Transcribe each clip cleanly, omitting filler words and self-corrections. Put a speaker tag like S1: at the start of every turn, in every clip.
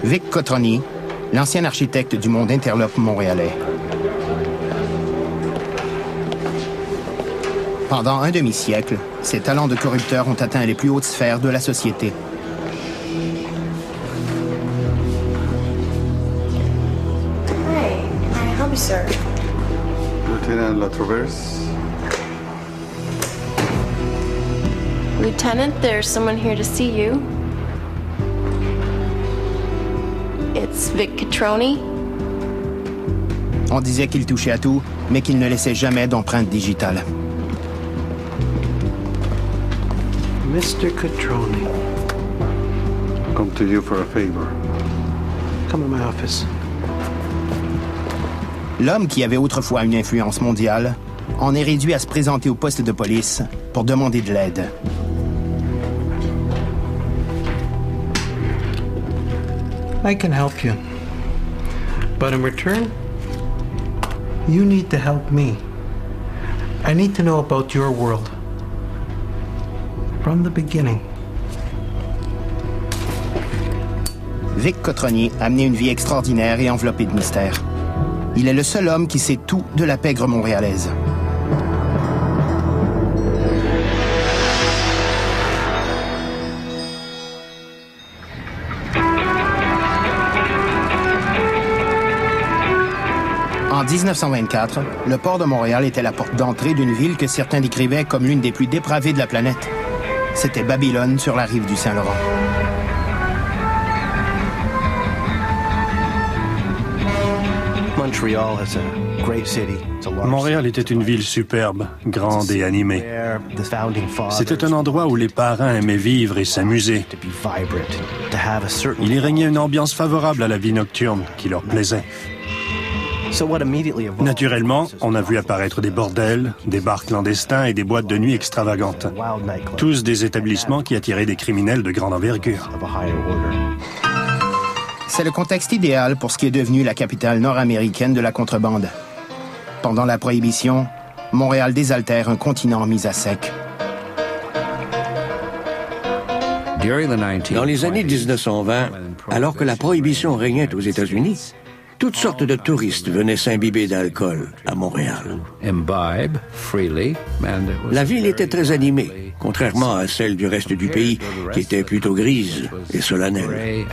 S1: Vic Cotroni, l'ancien architecte du monde interlope montréalais. Pendant un demi-siècle, ses talents de corrupteur ont atteint les plus hautes sphères de la société.
S2: Hi, can I help you, sir?
S3: Lieutenant Latraverse.
S2: Lieutenant, there's someone here to see you. It's Vic Cotroni.
S1: On disait qu'il touchait à tout, mais qu'il ne laissait jamais d'empreinte digitale.
S4: Mr. Cotroni.
S3: Come to you for a favor.
S4: Come to my office.
S1: L'homme qui avait autrefois une influence mondiale en est réduit à se présenter au poste de police pour demander de l'aide.
S4: I can help you. But in return, you need to help me. I need to know about your world. From the beginning.
S1: Vic Cotroni a mené une vie extraordinaire et enveloppée de mystères. Il est le seul homme qui sait tout de la pègre montréalaise. En 1924, le port de Montréal était la porte d'entrée d'une ville que certains décrivaient comme l'une des plus dépravées de la planète. C'était Babylone sur la rive du Saint-Laurent.
S5: Montréal était une ville superbe, grande et animée. C'était un endroit où les parrains aimaient vivre et s'amuser. Il y régnait une ambiance favorable à la vie nocturne qui leur plaisait. Naturellement, on a vu apparaître des bordels, des bars clandestins et des boîtes de nuit extravagantes. Tous des établissements qui attiraient des criminels de grande envergure.
S1: C'est le contexte idéal pour ce qui est devenu la capitale nord-américaine de la contrebande. Pendant la Prohibition, Montréal désaltère un continent mis à sec.
S6: Dans les années 1920, alors que la Prohibition régnait aux États-Unis, toutes sortes de touristes venaient s'imbiber d'alcool à Montréal. La ville était très animée, contrairement à celle du reste du pays, qui était plutôt grise et solennelle.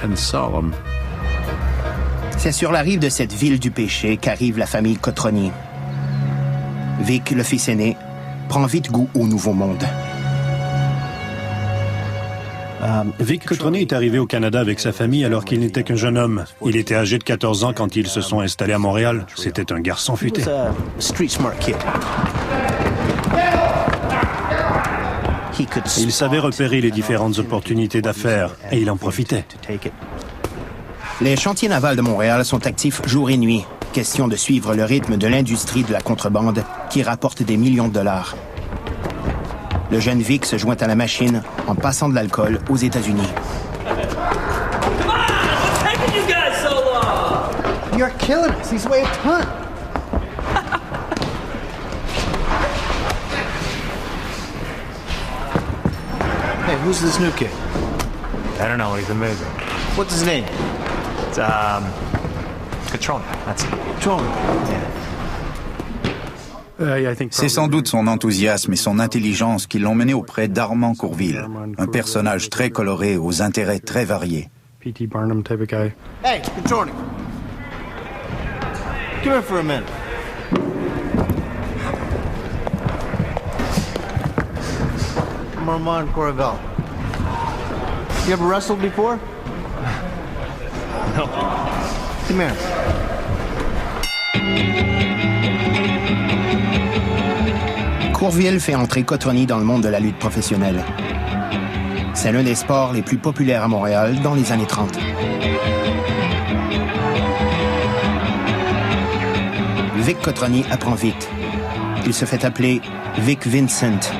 S1: C'est sur la rive de cette ville du péché qu'arrive la famille Cotroni. Vic, le fils aîné, prend vite goût au nouveau monde.
S5: Vic Cotroni est arrivé au Canada avec sa famille alors qu'il n'était qu'un jeune homme. Il était âgé de 14 ans quand ils se sont installés à Montréal. C'était un garçon futé. Il savait repérer les différentes opportunités d'affaires et il en profitait.
S1: Les chantiers navals de Montréal sont actifs jour et nuit. Question de suivre le rythme de l'industrie de la contrebande qui rapporte des millions de dollars. Le jeune Vic se joint à la machine en passant de l'alcool aux États-Unis.
S7: Come on! What's taking you guys so long?
S4: You're killing us. He's way a ton. Hey, who's this new kid?
S8: I don't know, he's amazing.
S4: What's his name?
S8: It's, Cotroni, that's it.
S4: Cotroni.
S9: C'est sans doute son enthousiasme et son intelligence qui l'ont mené auprès d'Armand Courville, un personnage très coloré aux intérêts très variés.
S4: P.T. Barnum type of guy. Hey, Cotroni. Come here for a minute. I'm Armand Courville. You ever wrestled before?
S8: No.
S4: Come here.
S1: Courville fait entrer Cotroni dans le monde de la lutte professionnelle. C'est l'un des sports les plus populaires à Montréal dans les années 30. Vic Cotroni apprend vite. Il se fait appeler Vic Vincent.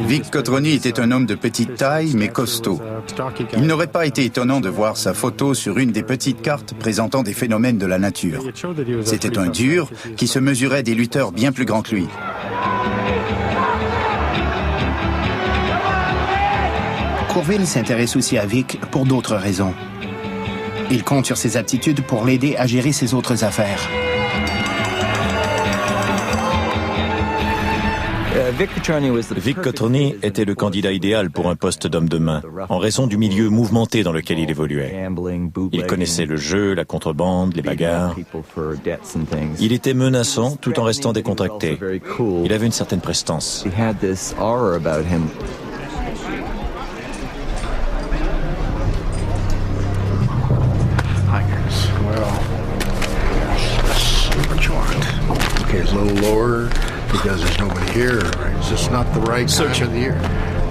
S9: Vic Cotroni était un homme de petite taille, mais costaud. Il n'aurait pas été étonnant de voir sa photo sur une des petites cartes présentant des phénomènes de la nature. C'était un dur qui se mesurait des lutteurs bien plus grands que lui.
S1: Courville s'intéresse aussi à Vic pour d'autres raisons. Il compte sur ses aptitudes pour l'aider à gérer ses autres affaires.
S10: Vic Cotroni était le candidat idéal pour un poste d'homme de main, en raison du milieu mouvementé dans lequel il évoluait. Il connaissait le jeu, la contrebande, les bagarres. Il était menaçant tout en restant décontracté. Il avait une certaine prestance.
S11: Okay, it's a little lower because there's nobody here. Right? It's just not the right time of the year.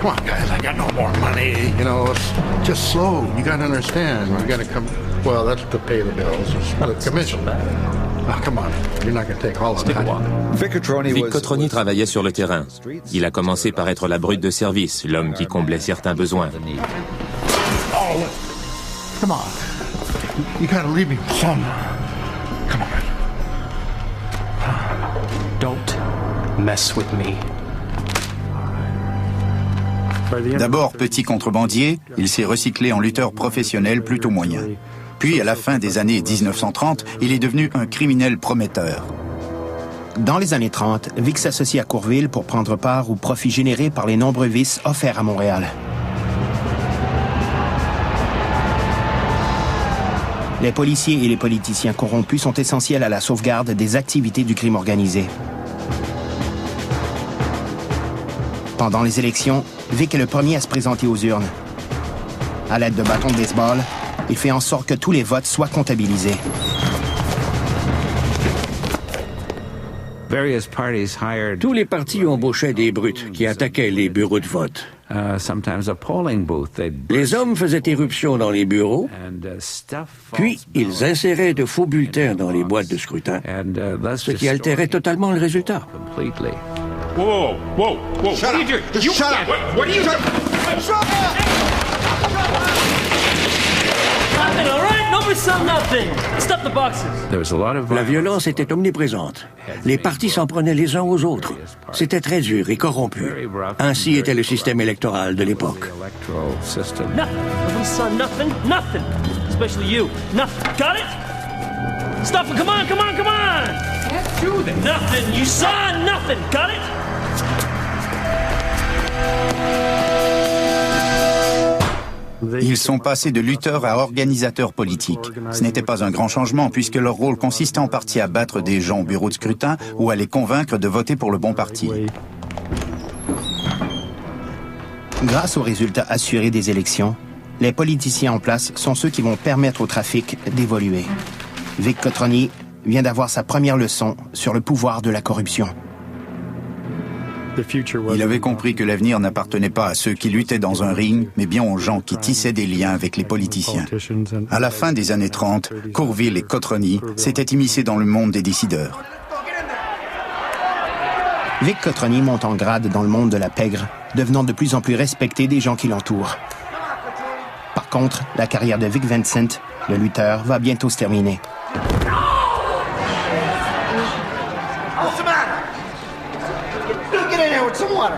S11: Come on, guys, I got no more money. You know, it's just slow. You got to understand. You got to come. Well, that's to pay the bills. It's the commission. Oh, come on, you're not going to take all of that.
S12: Vic Cotroni travaillait sur le terrain. Il a commencé par être la brute de service, l'homme qui comblait certains besoins.
S11: Oh, come on. You got to leave me some. Come on.
S13: Don't mess with me.
S9: D'abord petit contrebandier, il s'est recyclé en lutteur professionnel plutôt moyen. Puis, à la fin des années 1930, il est devenu un criminel prometteur.
S1: Dans les années 30, Vic s'associe à Courville pour prendre part aux profits générés par les nombreux vices offerts à Montréal. Les policiers et les politiciens corrompus sont essentiels à la sauvegarde des activités du crime organisé. Pendant les élections, Vic est le premier à se présenter aux urnes. À l'aide de bâtons de baseball, il fait en sorte que tous les votes soient comptabilisés.
S6: Tous les partis embauchaient des brutes qui attaquaient les bureaux de vote. Les hommes faisaient éruption dans les bureaux, puis ils inséraient de faux bulletins dans les boîtes de scrutin, ce qui altérait totalement le résultat.
S7: Whoa, whoa, whoa.
S11: Shut up. Just shut up.
S7: What are you... Shut up! Nothing, all right? Nobody saw nothing. Stuff the boxes.
S6: La violence était omniprésente. Les partis s'en prenaient les uns aux autres. C'était très dur et corrompu. Ainsi était le système électoral de l'époque.
S7: Nothing. Nobody saw nothing. Nothing. Especially you. Nothing. Got it? Stuff it. Come on, come on, come on. Can't do that. Nothing. You saw nothing. Got it?
S9: Ils sont passés de lutteurs à organisateurs politiques. Ce n'était pas un grand changement puisque leur rôle consistait en partie à battre des gens au bureau de scrutin ou à les convaincre de voter pour le bon parti.
S1: Grâce aux résultats assurés des élections, les politiciens en place sont ceux qui vont permettre au trafic d'évoluer. Vic Cotroni vient d'avoir sa première leçon sur le pouvoir de la corruption.
S9: Il avait compris que l'avenir n'appartenait pas à ceux qui luttaient dans un ring, mais bien aux gens qui tissaient des liens avec les politiciens. À la fin des années 30, Courville et Cotroni s'étaient immiscés dans le monde des décideurs.
S1: Vic Cotroni monte en grade dans le monde de la pègre, devenant de plus en plus respecté des gens qui l'entourent. Par contre, la carrière de Vic Vincent, le lutteur, va bientôt se terminer.
S14: Some water.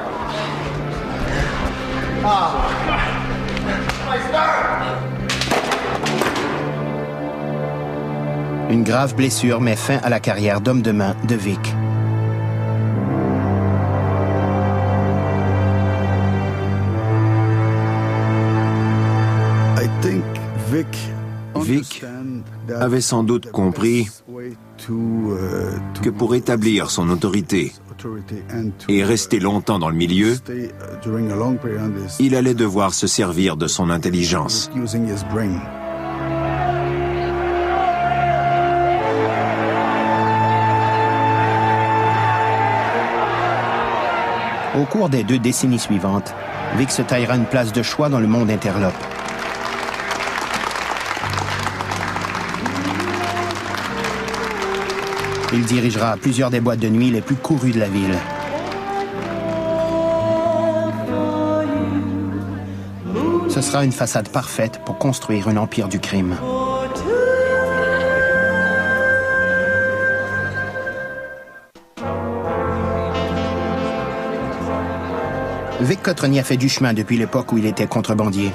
S1: Une grave blessure met fin à la carrière d'homme de main de Vic.
S15: Vic avait sans doute compris que pour établir son autorité et rester longtemps dans le milieu, il allait devoir se servir de son intelligence.
S1: Au cours des 2 décennies suivantes, Vic se taillera une place de choix dans le monde interlope. Il dirigera plusieurs des boîtes de nuit les plus courues de la ville. Ce sera une façade parfaite pour construire un empire du crime. Vic Cotroni a fait du chemin depuis l'époque où il était contrebandier.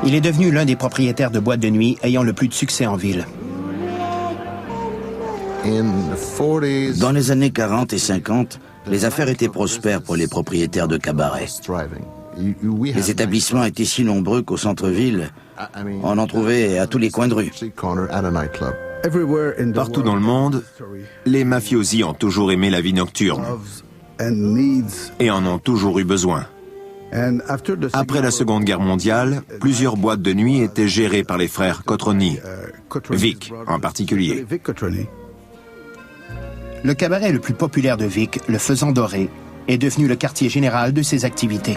S1: Il est devenu l'un des propriétaires de boîtes de nuit ayant le plus de succès en ville.
S14: Dans les années 40 et 50, les affaires étaient prospères pour les propriétaires de cabarets. Les établissements étaient si nombreux qu'au centre-ville, on en trouvait à tous les coins de rue.
S15: Partout dans le monde, les mafiosi ont toujours aimé la vie nocturne et en ont toujours eu besoin. Après la Seconde Guerre mondiale, plusieurs boîtes de nuit étaient gérées par les frères Cotroni, Vic en particulier.
S1: Le cabaret le plus populaire de Vic, le Faisan Doré, est devenu le quartier général de ses activités.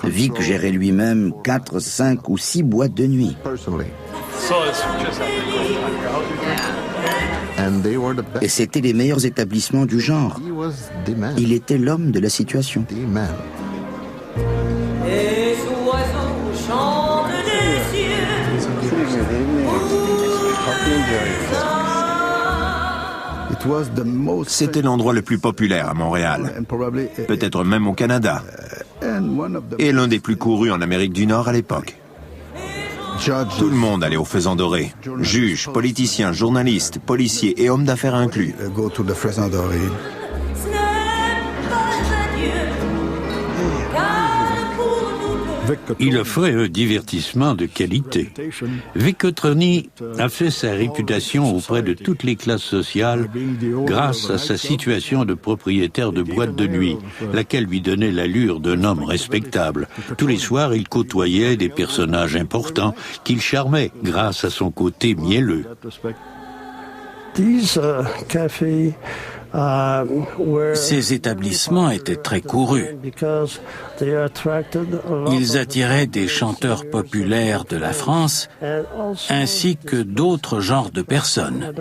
S14: Vic gérait lui-même 4, 5 ou 6 boîtes de nuit. Et c'étaient les meilleurs établissements du genre. Il était l'homme de la situation.
S15: C'était l'endroit le plus populaire à Montréal, peut-être même au Canada, et l'un des plus courus en Amérique du Nord à l'époque. Tout le monde allait au Faisan Doré, juges, politiciens, journalistes, policiers et hommes d'affaires inclus.
S16: Il offrait un divertissement de qualité. Vic Cotroni a fait sa réputation auprès de toutes les classes sociales grâce à sa situation de propriétaire de boîte de nuit, laquelle lui donnait l'allure d'un homme respectable. Tous les soirs, il côtoyait des personnages importants qu'il charmait grâce à son côté mielleux.
S17: Ces établissements étaient très courus. Ils attiraient des chanteurs populaires de la France ainsi que d'autres genres de personnes.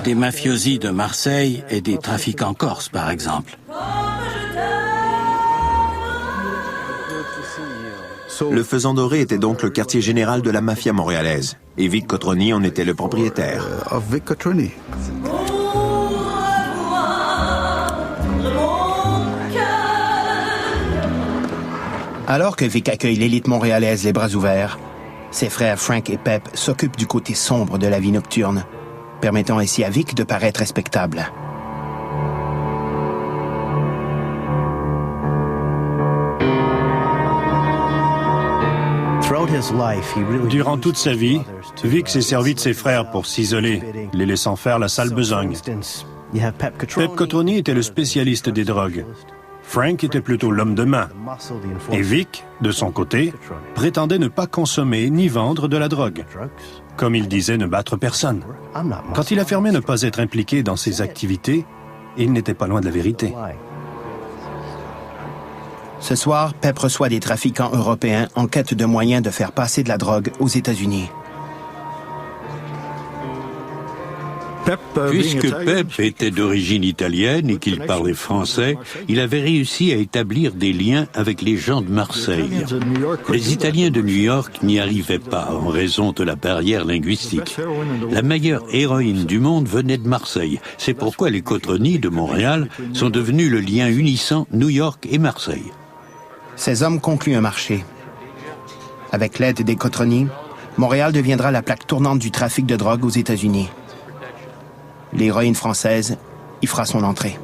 S17: Des mafiosi de Marseille et des trafiquants corses, par exemple.
S15: Le Faisan Doré était donc le quartier général de la mafia montréalaise, et Vic Cotroni en était le propriétaire.
S1: Alors que Vic accueille l'élite montréalaise les bras ouverts, ses frères Frank et Pep s'occupent du côté sombre de la vie nocturne, permettant ainsi à Vic de paraître respectable.
S5: Durant toute sa vie, Vic s'est servi de ses frères pour s'isoler, les laissant faire la sale besogne. Pep Cotroni était le spécialiste des drogues. Frank était plutôt l'homme de main. Et Vic, de son côté, prétendait ne pas consommer ni vendre de la drogue. Comme il disait, ne battre personne. Quand il affirmait ne pas être impliqué dans ces activités, il n'était pas loin de la vérité.
S1: Ce soir, Pep reçoit des trafiquants européens en quête de moyens de faire passer de la drogue aux États-Unis.
S16: Puisque Pep était d'origine italienne et qu'il parlait français, il avait réussi à établir des liens avec les gens de Marseille. Les Italiens de New York n'y arrivaient pas en raison de la barrière linguistique. La meilleure héroïne du monde venait de Marseille. C'est pourquoi les Cotroni de Montréal sont devenus le lien unissant New York et Marseille.
S1: Ces hommes concluent un marché. Avec l'aide des Cotroni, Montréal deviendra la plaque tournante du trafic de drogue aux États-Unis. L'héroïne française y fera son entrée.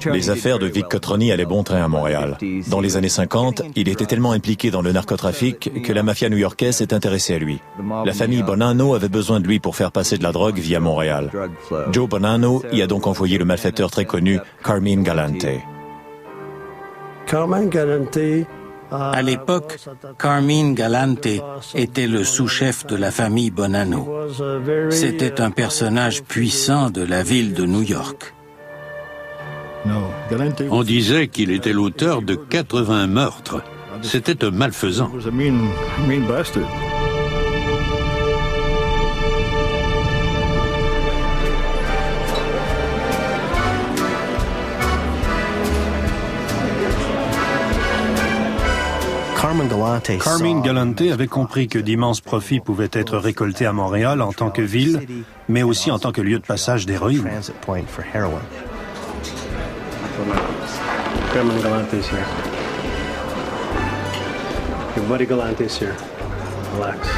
S10: Les affaires de Vic Cotroni allaient bon train à Montréal. Dans les années 50, il était tellement impliqué dans le narcotrafic que la mafia new-yorkaise s'est intéressée à lui. La famille Bonanno avait besoin de lui pour faire passer de la drogue via Montréal. Joe Bonanno y a donc envoyé le malfaiteur très connu Carmine Galante.
S17: À l'époque, Carmine Galante était le sous-chef de la famille Bonanno. C'était un personnage puissant de la ville de New York.
S16: On disait qu'il était l'auteur de 80 meurtres. C'était un malfaisant.
S5: Carmine Galante avait compris que d'immenses profits pouvaient être récoltés à Montréal en tant que ville, mais aussi en tant que lieu de passage d'héroïne.
S13: Carmine Galante's here. Your buddy Galante's here. Relax.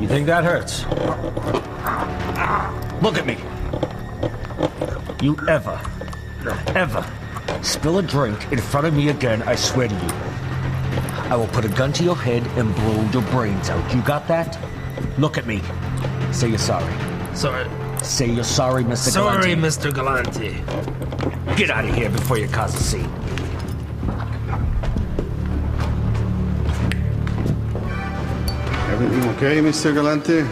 S18: You think that hurts? Look at me. You ever spill a drink in front of me again, I swear to you, I will put a gun to your head and blow your brains out. You got that? Look at me. Say you're sorry.
S7: Sorry.
S18: Say you're sorry, Mr. Galante.
S7: Sorry, Mr. Galante.
S18: Get out of here before you cause a scene.
S3: Everything okay, Mr. Galante?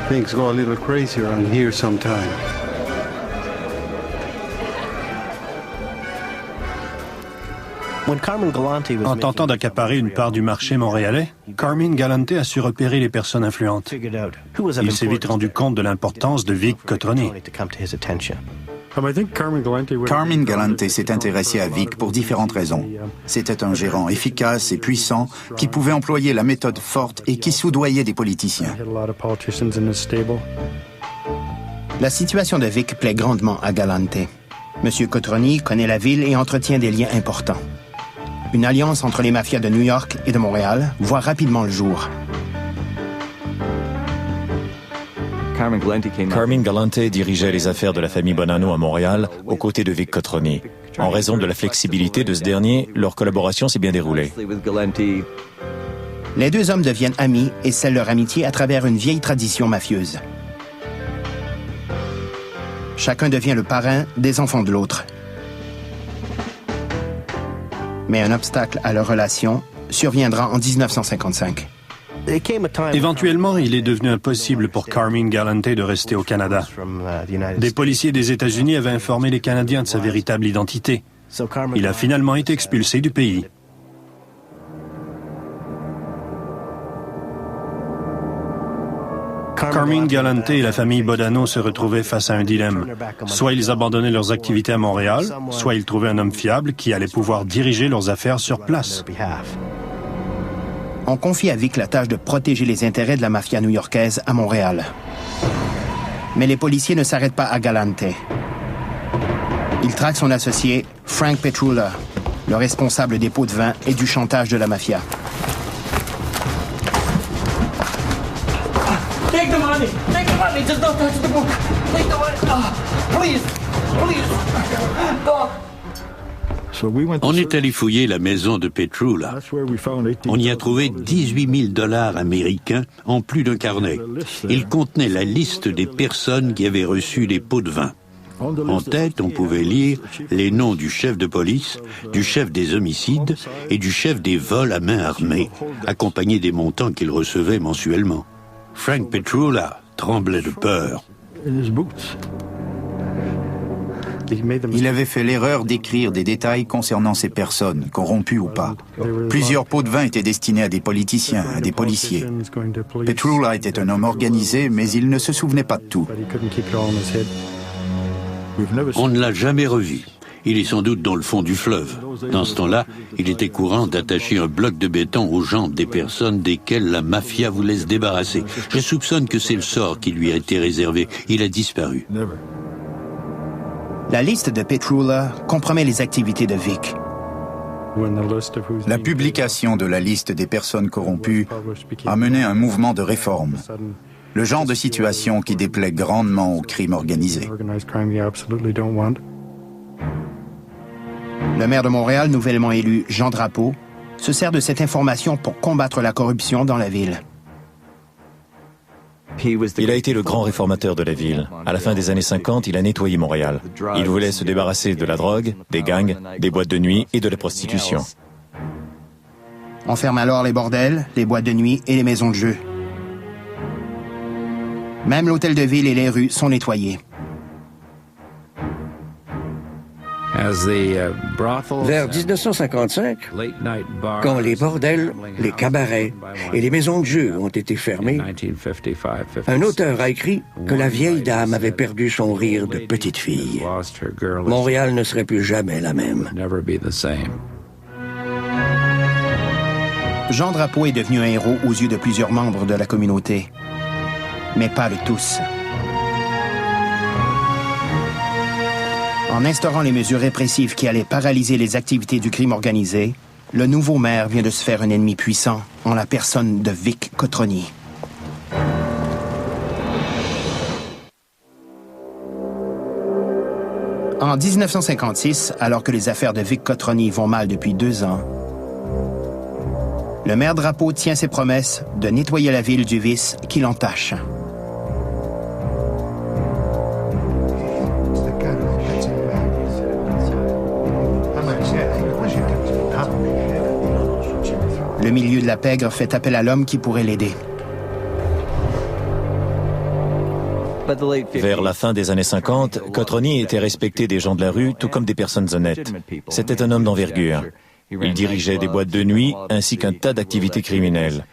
S3: Things go a little crazy around here sometimes.
S5: En tentant d'accaparer une part du marché montréalais, Carmine Galante a su repérer les personnes influentes. Il s'est vite rendu compte de l'importance de Vic Cotroni.
S9: Carmine Galante s'est intéressé à Vic pour différentes raisons. C'était un gérant efficace et puissant qui pouvait employer la méthode forte et qui soudoyait des politiciens.
S1: La situation de Vic plaît grandement à Galante. M. Cotroni connaît la ville et entretient des liens importants. Une alliance entre les mafias de New York et de Montréal voit rapidement le jour.
S10: Carmine Galante dirigeait les affaires de la famille Bonanno à Montréal aux côtés de Vic Cotroni. En raison de la flexibilité de ce dernier, leur collaboration s'est bien déroulée.
S1: Les deux hommes deviennent amis et scellent leur amitié à travers une vieille tradition mafieuse. Chacun devient le parrain des enfants de l'autre. Mais un obstacle à leur relation surviendra en 1955.
S5: Éventuellement, il est devenu impossible pour Carmine Galante de rester au Canada. Des policiers des États-Unis avaient informé les Canadiens de sa véritable identité. Il a finalement été expulsé du pays. Carmine Galante et la famille Bonanno se retrouvaient face à un dilemme. Soit ils abandonnaient leurs activités à Montréal, soit ils trouvaient un homme fiable qui allait pouvoir diriger leurs affaires sur place.
S1: On confie à Vic la tâche de protéger les intérêts de la mafia new-yorkaise à Montréal. Mais les policiers ne s'arrêtent pas à Galante. Ils traquent son associé, Frank Petrula, le responsable des pots de vin et du chantage de la mafia.
S7: Take the money! Take the money! Just don't touch the book! Take the money! Please! Please!
S16: On est allé fouiller la maison de Petrula. On y a trouvé 18 000 $ américains en plus d'un carnet. Il contenait la liste des personnes qui avaient reçu des pots de vin. En tête, on pouvait lire les noms du chef de police, du chef des homicides et du chef des vols à main armée, accompagnés des montants qu'il recevait mensuellement. Frank Petrula tremblait de peur.
S9: Il avait fait l'erreur d'écrire des détails concernant ces personnes, corrompues ou pas. Plusieurs pots de vin étaient destinés à des politiciens, à des policiers. Petrula était un homme organisé, mais il ne se souvenait pas de tout.
S16: On ne l'a jamais revu. Il est sans doute dans le fond du fleuve. Dans ce temps-là, il était courant d'attacher un bloc de béton aux jambes des personnes desquelles la mafia voulait se débarrasser. Je soupçonne que c'est le sort qui lui a été réservé. Il a disparu.
S1: La liste de Petrula compromet les activités de Vic.
S9: La publication de la liste des personnes corrompues a mené un mouvement de réforme. Le genre de situation qui déplaît grandement au crime organisé.
S1: Le maire de Montréal, nouvellement élu, Jean Drapeau, se sert de cette information pour combattre la corruption dans la ville.
S10: Il a été le grand réformateur de la ville. À la fin des années 50, il a nettoyé Montréal. Il voulait se débarrasser de la drogue, des gangs, des boîtes de nuit et de la prostitution.
S1: On ferme alors les bordels, les boîtes de nuit et les maisons de jeu. Même l'hôtel de ville et les rues sont nettoyés.
S6: Vers 1955, quand les bordels, les cabarets et les maisons de jeu ont été fermés, un auteur a écrit que la vieille dame avait perdu son rire de petite fille. Montréal ne serait plus jamais la même.
S1: Jean Drapeau est devenu un héros aux yeux de plusieurs membres de la communauté, mais pas de tous. En instaurant les mesures répressives qui allaient paralyser les activités du crime organisé, le nouveau maire vient de se faire un ennemi puissant en la personne de Vic Cotroni. En 1956, alors que les affaires de Vic Cotroni vont mal depuis 2 ans, le maire Drapeau tient ses promesses de nettoyer la ville du vice qui l'entache. Le milieu de la pègre fait appel à l'homme qui pourrait l'aider.
S10: Vers la fin des années 50, Cotroni était respecté des gens de la rue, tout comme des personnes honnêtes. C'était un homme d'envergure. Il dirigeait des boîtes de nuit ainsi qu'un tas d'activités criminelles.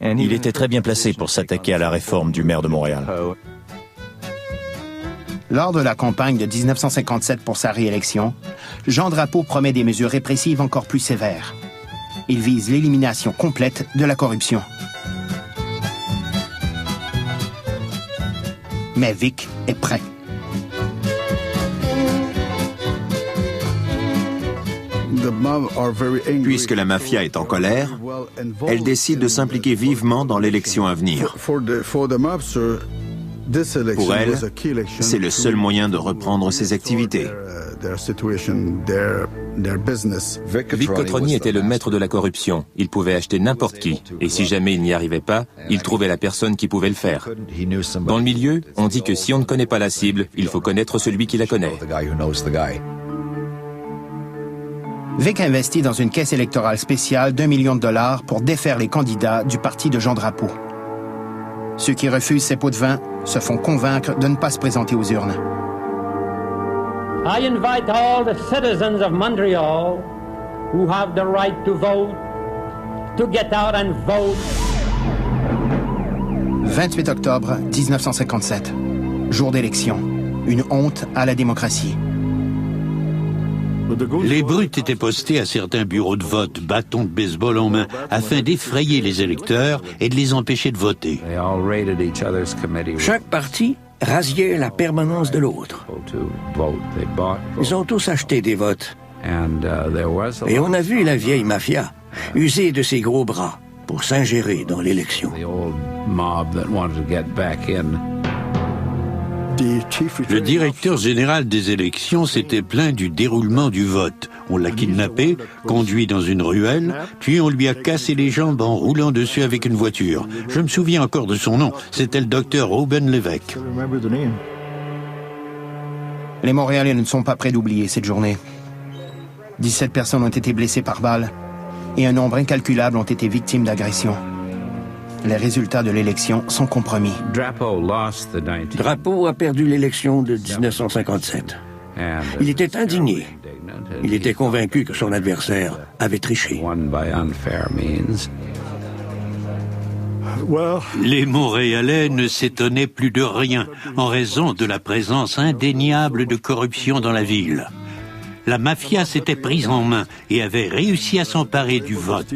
S10: Il était très bien placé pour s'attaquer à la réforme du maire de Montréal.
S1: Lors de la campagne de 1957 pour sa réélection, Jean Drapeau promet des mesures répressives encore plus sévères. Il vise l'élimination complète de la corruption. Mais Vic est prêt.
S15: Puisque la mafia est en colère, elle décide de s'impliquer vivement dans l'élection à venir. Pour elle, c'est le seul moyen de reprendre ses activités.
S12: Vic Cotroni était le maître de la corruption. Il pouvait acheter n'importe qui. Et si jamais il n'y arrivait pas, il trouvait la personne qui pouvait le faire. Dans le milieu, on dit que si on ne connaît pas la cible, il faut connaître celui qui la connaît.
S1: Vic investit dans une caisse électorale spéciale d'$1 million pour défaire les candidats du parti de Jean Drapeau. Ceux qui refusent ces pots de vin se font convaincre de ne pas se présenter aux urnes.
S19: I invite all the citizens of Montreal who have the right to vote to get out and vote.
S1: 28 octobre 1957, jour d'élection. Une honte à la démocratie.
S16: Les brutes étaient postés à certains bureaux de vote, bâtons de baseball en main, afin d'effrayer les électeurs et de les empêcher de voter.
S6: Chaque parti rasiait la permanence de l'autre. Ils ont tous acheté des votes. Et on a vu la vieille mafia user de ses gros bras pour s'ingérer dans l'élection.
S16: Le directeur général des élections s'était plaint du déroulement du vote. On l'a kidnappé, conduit dans une ruelle, puis on lui a cassé les jambes en roulant dessus avec une voiture. Je me souviens encore de son nom, c'était le docteur Ruben Lévesque.
S1: Les Montréalais ne sont pas prêts d'oublier cette journée. 17 personnes ont été blessées par balle et un nombre incalculable ont été victimes d'agressions. Les résultats de l'élection sont compromis.
S6: Drapeau a perdu l'élection de 1957. Il était indigné. Il était convaincu que son adversaire avait triché.
S16: Les Montréalais ne s'étonnaient plus de rien en raison de la présence indéniable de corruption dans la ville. La mafia s'était prise en main et avait réussi à s'emparer du vote.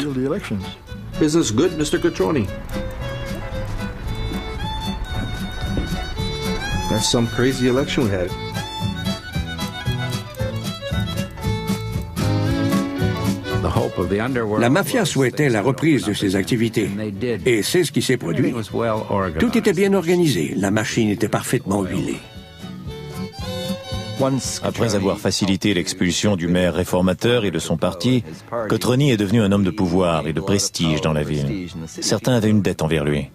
S20: Business good, Mr. Cotroni? That's some crazy election we had.
S6: La mafia souhaitait la reprise de ses activités. Et c'est ce qui s'est produit. Tout était bien organisé. La machine était parfaitement huilée.
S10: Après avoir facilité l'expulsion du maire réformateur et de son parti, Cotroni est devenu un homme de pouvoir et de prestige dans la ville. Certains avaient une dette envers lui.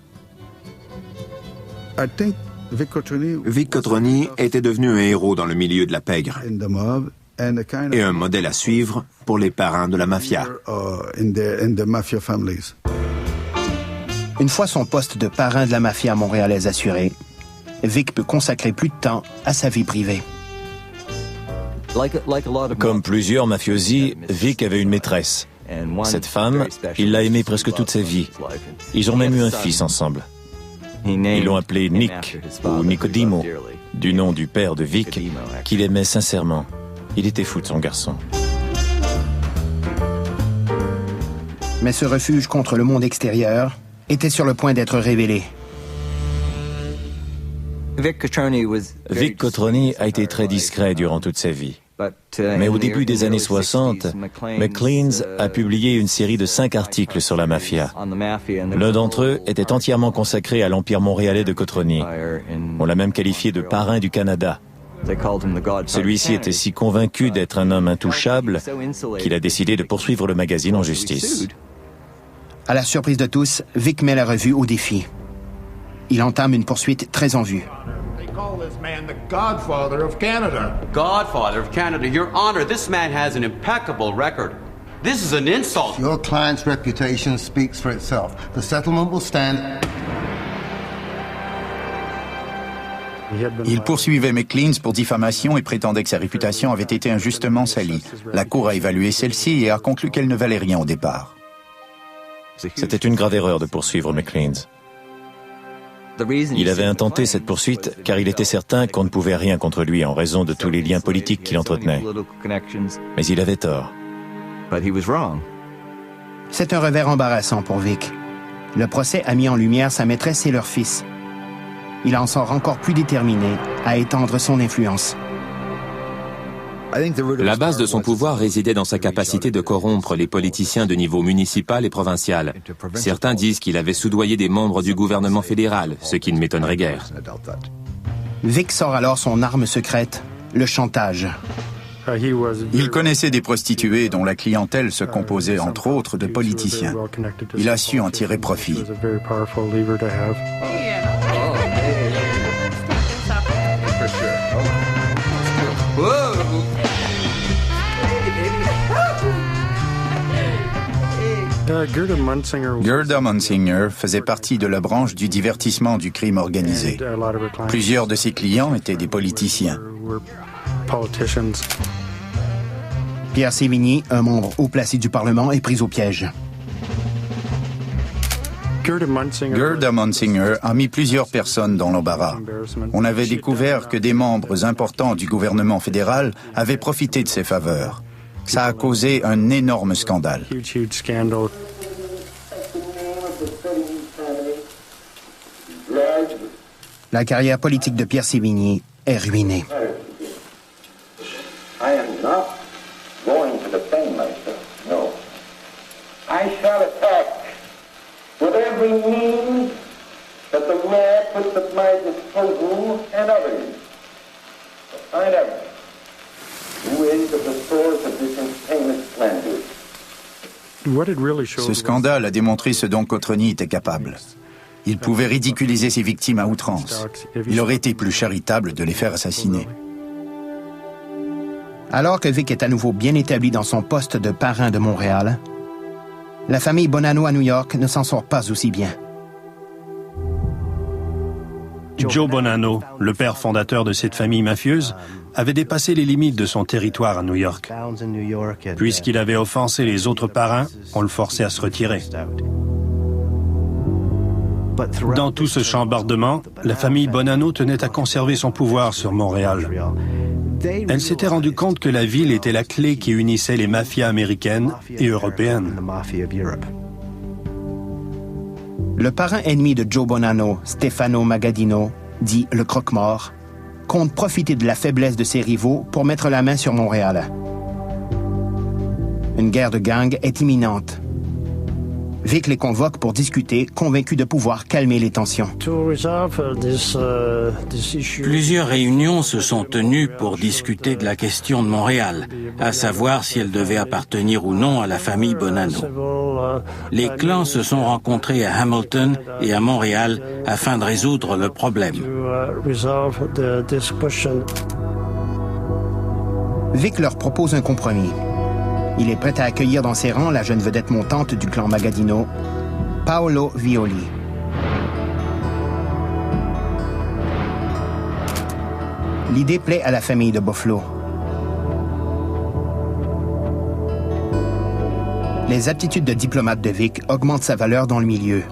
S15: Vic Cotroni était devenu un héros dans le milieu de la pègre. et un modèle à suivre pour les parrains de la mafia.
S1: Une fois son poste de parrain de la mafia montréalaise assuré, Vic peut consacrer plus de temps à sa vie privée.
S10: Comme plusieurs mafiosi, Vic avait une maîtresse. Cette femme, il l'a aimée presque toute sa vie. Ils ont même eu un fils ensemble. Ils l'ont appelé Nick, ou Nicodimo, du nom du père de Vic, qu'il aimait sincèrement. Il était fou de son garçon.
S1: Mais ce refuge contre le monde extérieur était sur le point d'être révélé.
S10: Vic Cotroni a été très discret durant toute sa vie. Mais au début des années 60, Maclean's a publié une série de 5 articles sur la mafia. L'un d'entre eux était entièrement consacré à l'empire montréalais de Cotroni. On l'a même qualifié de parrain du Canada. Celui-ci était si convaincu d'être un homme intouchable qu'il a décidé de poursuivre le magazine en justice.
S1: À la surprise de tous, Vic met la revue au défi. Il entame une poursuite très en vue.
S11: Call this man the Godfather of Canada.
S21: Godfather of Canada, Your Honor, this man has an impeccable record. This is an insult.
S22: Your client's reputation speaks for itself. The settlement will stand.
S9: Il poursuivait McLean's pour diffamation et prétendait que sa réputation avait été injustement salie. La Cour a évalué celle-ci et a conclu qu'elle ne valait rien au départ.
S10: C'était une grave erreur de poursuivre Maclean's. Il avait intenté cette poursuite car il était certain qu'on ne pouvait rien contre lui en raison de tous les liens politiques qu'il entretenait. Mais il avait tort.
S1: C'est un revers embarrassant pour Vic. Le procès a mis en lumière sa maîtresse et leur fils. Il en sort encore plus déterminé à étendre son influence.
S12: La base de son pouvoir résidait dans sa capacité de corrompre les politiciens de niveau municipal et provincial. Certains disent qu'il avait soudoyé des membres du gouvernement fédéral, ce qui ne m'étonnerait guère.
S1: Vic sort alors son arme secrète, le chantage.
S9: Il connaissait des prostituées dont la clientèle se composait entre autres de politiciens. Il a su en tirer profit. Gerda Munsinger faisait partie de la branche du divertissement du crime organisé. Plusieurs de ses clients étaient des politiciens.
S1: Pierre Sévigny, un membre haut placé du Parlement, est pris au piège.
S9: Gerda Munsinger a mis plusieurs personnes dans l'embarras. On avait découvert que des membres importants du gouvernement fédéral avaient profité de ses faveurs. Ça a causé un énorme scandale.
S1: La carrière politique de Pierre Sévigny est ruinée.
S23: I am not going to defend myself, no. I shall attack with every means that the law puts at my disposal and others to find out who is at the source of this infamous slander.
S9: Ce scandale a démontré ce dont Cotroni était capable. Il pouvait ridiculiser ses victimes à outrance. Il aurait été plus charitable de les faire assassiner.
S1: Alors que Vic est à nouveau bien établi dans son poste de parrain de Montréal, la famille Bonanno à New York ne s'en sort pas aussi bien.
S5: Joe Bonanno, le père fondateur de cette famille mafieuse, avait dépassé les limites de son territoire à New York. Puisqu'il avait offensé les autres parrains, on le forçait à se retirer. Dans tout ce chambardement, la famille Bonanno tenait à conserver son pouvoir sur Montréal. Elle s'était rendue compte que la ville était la clé qui unissait les mafias américaines et européennes.
S1: Le parrain ennemi de Joe Bonanno, Stefano Magadino, dit le croque-mort, compte profiter de la faiblesse de ses rivaux pour mettre la main sur Montréal. Une guerre de gang est imminente. Vic les convoque pour discuter, convaincu de pouvoir calmer les tensions.
S17: Plusieurs réunions se sont tenues pour discuter de la question de Montréal, à savoir si elle devait appartenir ou non à la famille Bonanno. Les clans se sont rencontrés à Hamilton et à Montréal afin de résoudre le problème.
S1: Vic leur propose un compromis. Il est prêt à accueillir dans ses rangs la jeune vedette montante du clan Magadino, Paolo Violi. L'idée plaît à la famille de Buffalo. Les aptitudes de diplomate de Vic augmentent sa valeur dans le milieu.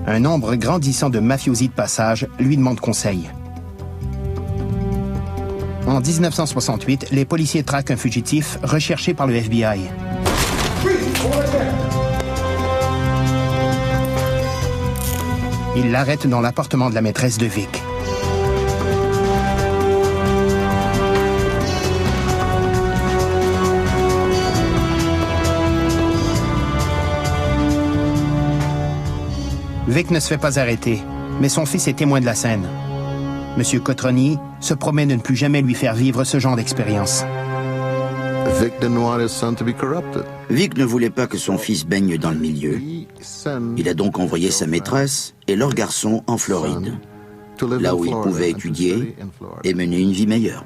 S1: Un nombre grandissant de mafiosi de passage lui demande conseil. En 1968, les policiers traquent un fugitif recherché par le FBI. Ils l'arrêtent dans l'appartement de la maîtresse de Vic. Vic ne se fait pas arrêter, mais son fils est témoin de la scène. Monsieur Cotroni se promet de ne plus jamais lui faire vivre ce genre d'expérience.
S14: Vic ne voulait pas que son fils baigne dans le milieu. Il a donc envoyé sa maîtresse et leur garçon en Floride, là où il pouvait étudier et mener une vie meilleure.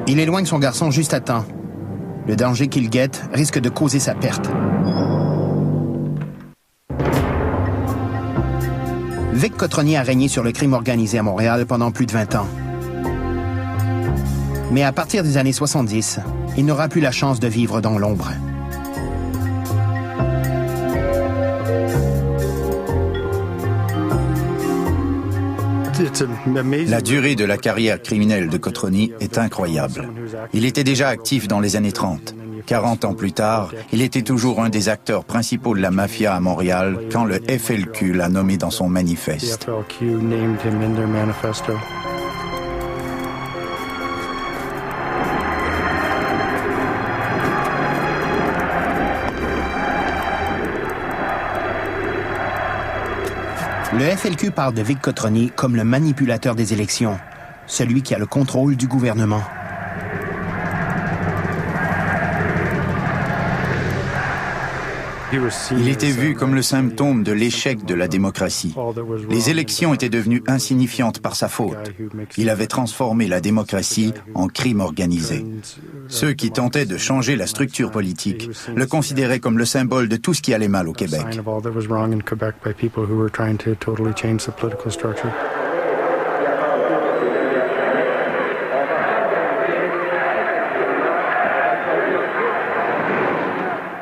S1: Il éloigne son garçon juste à temps. Le danger qu'il guette risque de causer sa perte. Vic Cotroni a régné sur le crime organisé à Montréal pendant plus de 20 ans. Mais à partir des années 70, il n'aura plus la chance de vivre dans l'ombre.
S9: La durée de la carrière criminelle de Cotroni est incroyable. Il était déjà actif dans les années 30. 40 ans plus tard, il était toujours un des acteurs principaux de la mafia à Montréal quand le FLQ l'a nommé dans son manifeste.
S1: Le FLQ parle de Vic Cotroni comme le manipulateur des élections, celui qui a le contrôle du gouvernement.
S9: Il était vu comme le symptôme de l'échec de la démocratie. Les élections étaient devenues insignifiantes par sa faute. Il avait transformé la démocratie en crime organisé. Ceux qui tentaient de changer la structure politique le considéraient comme le symbole de tout ce qui allait mal au Québec.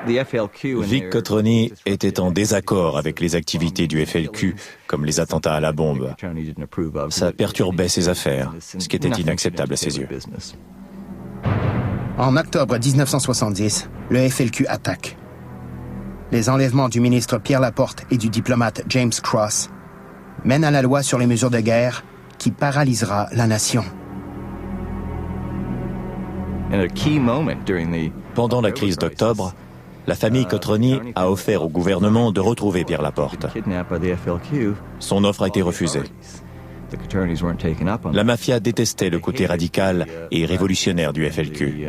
S10: Vic Cotroni était en désaccord avec les activités du FLQ, comme les attentats à la bombe. Ça perturbait ses affaires, ce qui était inacceptable à ses yeux.
S1: En octobre 1970, le FLQ attaque. Les enlèvements du ministre Pierre Laporte et du diplomate James Cross mènent à la loi sur les mesures de guerre qui paralysera la nation.
S10: Pendant la crise d'octobre, la famille Cotroni a offert au gouvernement de retrouver Pierre Laporte. Son offre a été refusée. La mafia détestait le côté radical et révolutionnaire du FLQ.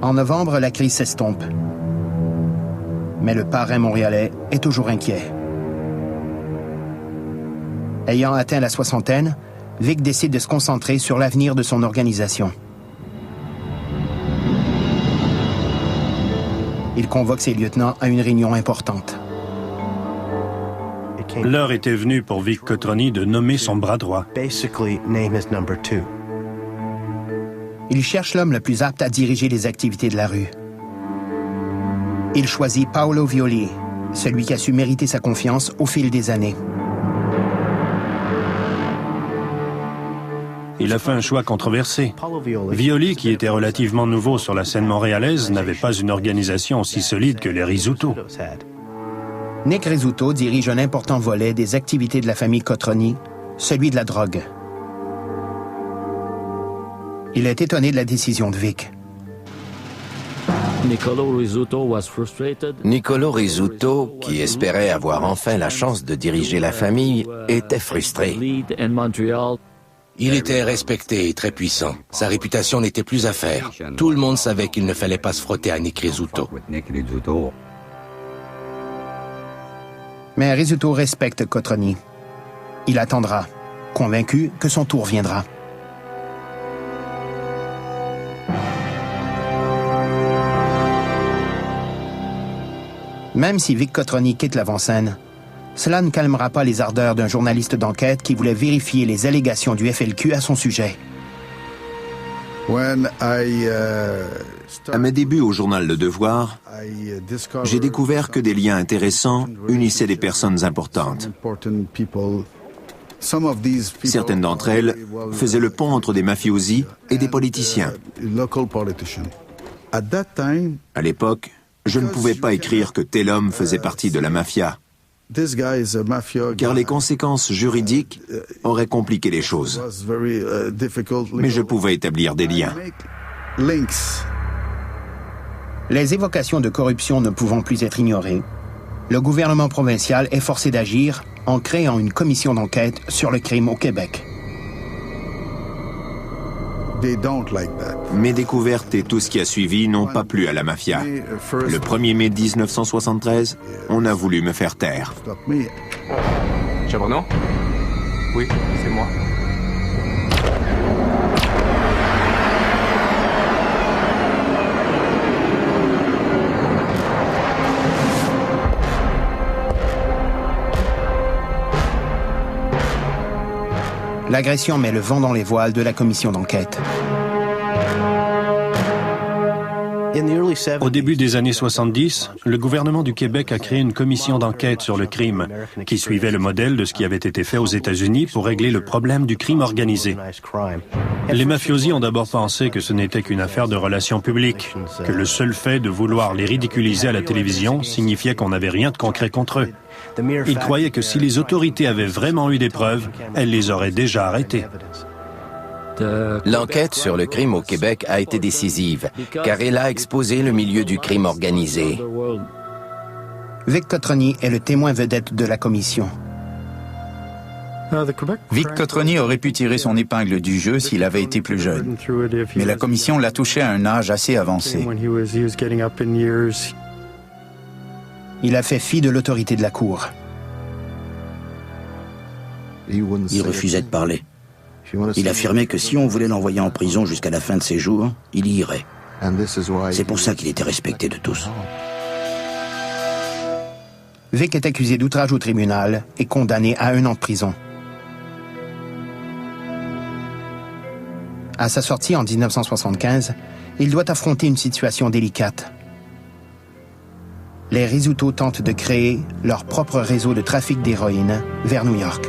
S1: En novembre, la crise s'estompe. Mais le parrain montréalais est toujours inquiet. Ayant atteint la soixantaine, Vic décide de se concentrer sur l'avenir de son organisation. Il convoque ses lieutenants à une réunion importante.
S5: L'heure était venue pour Vic Cotroni de nommer son bras droit.
S1: Il cherche l'homme le plus apte à diriger les activités de la rue. Il choisit Paolo Violi, celui qui a su mériter sa confiance au fil des années.
S5: Il a fait un choix controversé. Violi, qui était relativement nouveau sur la scène montréalaise, n'avait pas une organisation aussi solide que les Rizzuto.
S1: Nick Rizzuto dirige un important volet des activités de la famille Cotroni, celui de la drogue. Il est étonné de la décision de Vic.
S2: Nicolo Rizzuto, qui espérait avoir enfin la chance de diriger la famille, était frustré. Il était respecté et très puissant. Sa réputation n'était plus à faire. Tout le monde savait qu'il ne fallait pas se frotter à Nick Rizzuto.
S1: Mais Rizzuto respecte Cotroni. Il attendra, convaincu que son tour viendra. Même si Vic Cotroni quitte l'avant-scène, cela ne calmera pas les ardeurs d'un journaliste d'enquête qui voulait vérifier les allégations du FLQ à son sujet.
S15: À mes débuts au journal Le Devoir, j'ai découvert que des liens intéressants unissaient des personnes importantes. Certaines d'entre elles faisaient le pont entre des mafiosi et des politiciens. À l'époque, je ne pouvais pas écrire que tel homme faisait partie de la mafia, car les conséquences juridiques auraient compliqué les choses. Mais je pouvais établir des liens.
S1: Les évocations de corruption ne pouvant plus être ignorées, le gouvernement provincial est forcé d'agir en créant une commission d'enquête sur le crime au Québec.
S15: Mes découvertes et tout ce qui a suivi n'ont pas plu à la mafia. Le 1er mai 1973, on a voulu me faire taire.
S12: Chabrnon? Oui, c'est moi.
S1: L'agression met le vent dans les voiles de la commission d'enquête.
S5: Au début des années 70, le gouvernement du Québec a créé une commission d'enquête sur le crime, qui suivait le modèle de ce qui avait été fait aux États-Unis pour régler le problème du crime organisé. Les mafiosi ont d'abord pensé que ce n'était qu'une affaire de relations publiques, que le seul fait de vouloir les ridiculiser à la télévision signifiait qu'on n'avait rien de concret contre eux. Ils croyaient que si les autorités avaient vraiment eu des preuves, elles les auraient déjà arrêtés.
S2: L'enquête sur le crime au Québec a été décisive, car elle a exposé le milieu du crime organisé.
S1: Vic Cotroni est le témoin vedette de la commission.
S9: Vic Cotroni aurait pu tirer son épingle du jeu s'il avait été plus jeune. Mais la commission l'a touché à un âge assez avancé.
S1: Il a fait fi de l'autorité de la Cour.
S14: Il refusait de parler. Il affirmait que si on voulait l'envoyer en prison jusqu'à la fin de ses jours, il y irait. C'est pour ça qu'il était respecté de tous.
S1: Vic est accusé d'outrage au tribunal et condamné à 1 an de prison. À sa sortie en 1975, il doit affronter une situation délicate. Les Rizzuto tentent de créer leur propre réseau de trafic d'héroïne vers New York.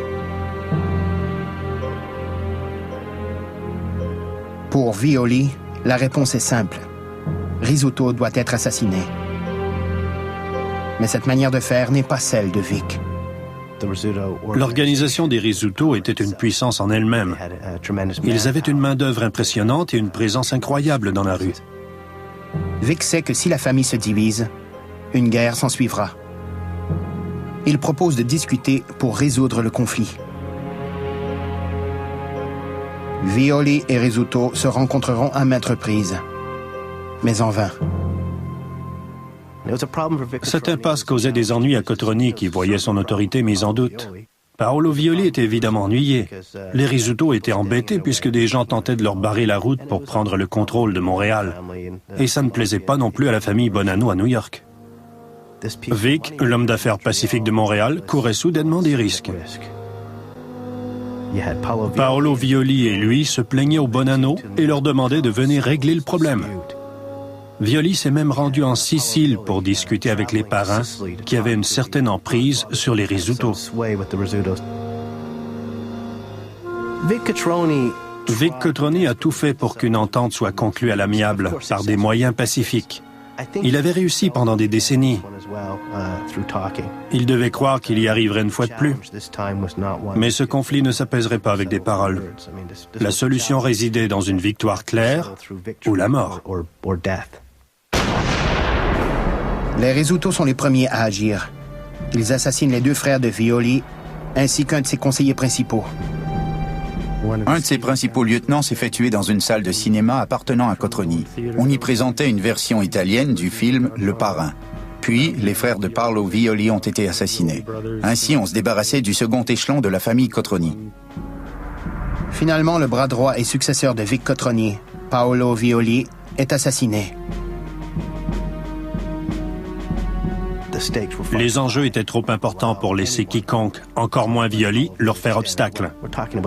S1: Pour Violi, la réponse est simple. Rizzuto doit être assassiné. Mais cette manière de faire n'est pas celle de Vic.
S5: L'organisation des Rizzuto était une puissance en elle-même. Ils avaient une main-d'œuvre impressionnante et une présence incroyable dans la rue.
S1: Vic sait que si la famille se divise, une guerre s'ensuivra. Il propose de discuter pour résoudre le conflit. Violi et Rizzuto se rencontreront à maintes reprises, mais en vain.
S5: Cette impasse causait des ennuis à Cotroni qui voyait son autorité mise en doute. Paolo Violi était évidemment ennuyé. Les Rizzuto étaient embêtés puisque des gens tentaient de leur barrer la route pour prendre le contrôle de Montréal. Et ça ne plaisait pas non plus à la famille Bonanno à New York. Vic, l'homme d'affaires pacifique de Montréal, courait soudainement des risques. Paolo Violi et lui se plaignaient aux Bonanno et leur demandaient de venir régler le problème. Violi s'est même rendu en Sicile pour discuter avec les parrains qui avaient une certaine emprise sur les Rizzuto. Vic Cotroni a tout fait pour qu'une entente soit conclue à l'amiable par des moyens pacifiques. Il avait réussi pendant des décennies. Il devait croire qu'il y arriverait une fois de plus. Mais ce conflit ne s'apaiserait pas avec des paroles. La solution résidait dans une victoire claire ou la mort.
S1: Les Rizzuto sont les premiers à agir. Ils assassinent les 2 frères de Violi, ainsi qu'un de ses conseillers principaux.
S9: Un de ses principaux lieutenants s'est fait tuer dans une salle de cinéma appartenant à Cotroni. On y présentait une version italienne du film Le Parrain. Puis, les frères de Paolo Violi ont été assassinés. Ainsi, on se débarrassait du second échelon de la famille Cotroni.
S1: Finalement, le bras droit et successeur de Vic Cotroni, Paolo Violi, est assassiné.
S5: Les enjeux étaient trop importants pour laisser quiconque, encore moins Violi, leur faire obstacle.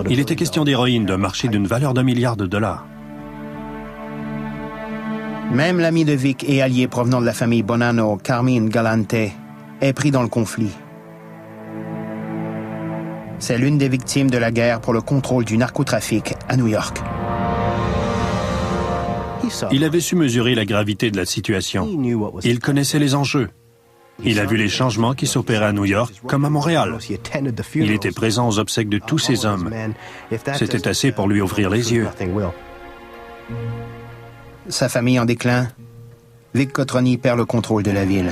S5: Il était question d'héroïne, d'un marché d'une valeur d'1 milliard de dollars.
S1: Même l'ami de Vic et allié provenant de la famille Bonanno, Carmine Galante, est pris dans le conflit. C'est l'une des victimes de la guerre pour le contrôle du narcotrafic à New York.
S5: Il avait su mesurer la gravité de la situation. Il connaissait les enjeux. Il a vu les changements qui s'opéraient à New York comme à Montréal. Il était présent aux obsèques de tous ces hommes. C'était assez pour lui ouvrir les yeux.
S1: Sa famille en déclin, Vic Cotroni perd le contrôle de la ville.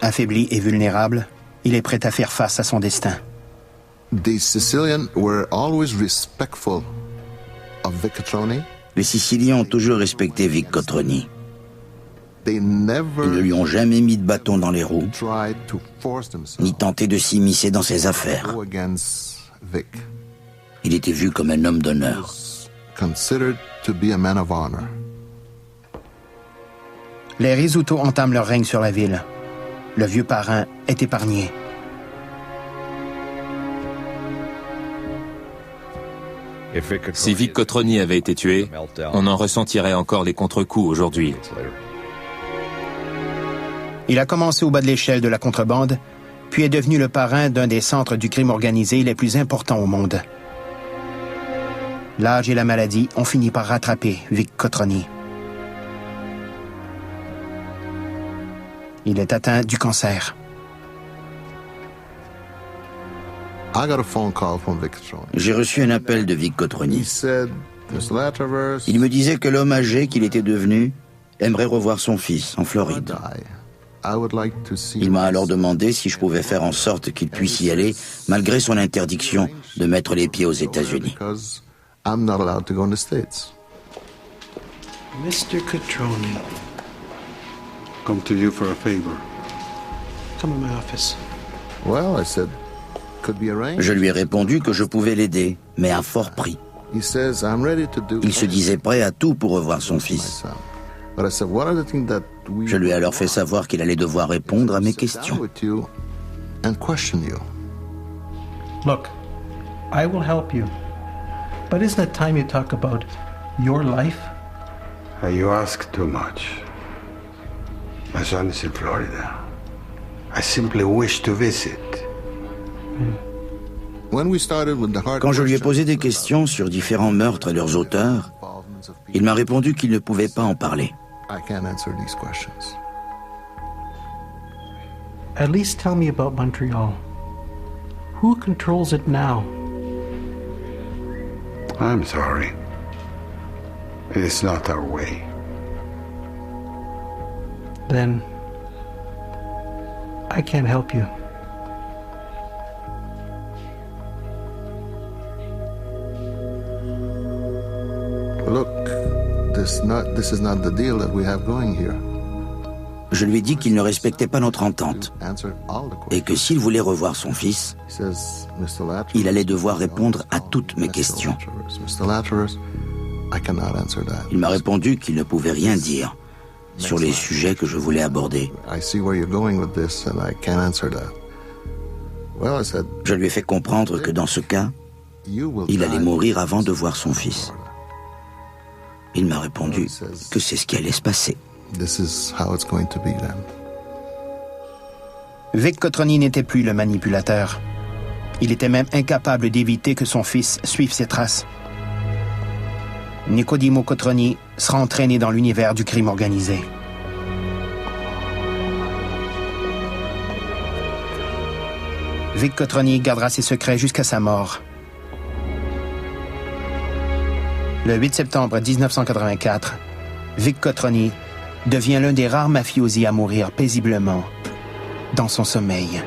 S1: Affaibli et vulnérable, il est prêt à faire face à son destin.
S11: The Sicilians were always respectful of Vic Cotroni.
S14: Les Siciliens ont toujours respecté Vic Cotroni. Ils ne lui ont jamais mis de bâton dans les roues, ni tenté de s'immiscer dans ses affaires. Il était vu comme un homme d'honneur.
S1: Les Rizzuto entament leur règne sur la ville. Le vieux parrain est épargné.
S12: Si Vic Cotroni avait été tué, on en ressentirait encore les contre-coups aujourd'hui.
S1: Il a commencé au bas de l'échelle de la contrebande, puis est devenu le parrain d'un des centres du crime organisé les plus importants au monde. L'âge et la maladie ont fini par rattraper Vic Cotroni. Il est atteint du cancer.
S14: J'ai reçu un appel de Vic Cotroni. Il me disait que l'homme âgé qu'il était devenu aimerait revoir son fils en Floride. Il m'a alors demandé si je pouvais faire en sorte qu'il puisse y aller malgré son interdiction de mettre les pieds aux États-Unis.
S4: Mr. Cotroni.
S3: Come to you for a favor.
S4: Come in my office.
S14: Je lui ai répondu que je pouvais l'aider, mais à fort prix. Il se disait prêt à tout pour revoir son fils. Je lui ai alors fait savoir qu'il allait devoir répondre à mes questions.
S4: Look, I will help you. But isn't it time you talk about your life?
S3: You ask too much. My son is in Florida. I simply wish to visit.
S14: Quand je lui ai posé des questions sur différents meurtres et leurs auteurs, il m'a répondu qu'il ne pouvait pas en parler.
S4: At least tell me about Montreal. Who controls it now?
S3: I'm sorry. It is not our way.
S4: Then I can't help you.
S11: Look, this is not the deal that we have going here.
S14: Je lui ai dit qu'il ne respectait pas notre entente et que s'il voulait revoir son fils, il allait devoir répondre à toutes mes questions. Il m'a répondu qu'il ne pouvait rien dire sur les sujets que je voulais aborder. Je lui ai fait comprendre que dans ce cas, il allait mourir avant de voir son fils. Il m'a répondu que c'est ce qui allait se passer.
S1: Vic Cotroni n'était plus le manipulateur. Il était même incapable d'éviter que son fils suive ses traces. Nicodemo Cotroni sera entraîné dans l'univers du crime organisé. Vic Cotroni gardera ses secrets jusqu'à sa mort. Le 8 septembre 1984, Vic Cotroni devient l'un des rares mafiosi à mourir paisiblement dans son sommeil.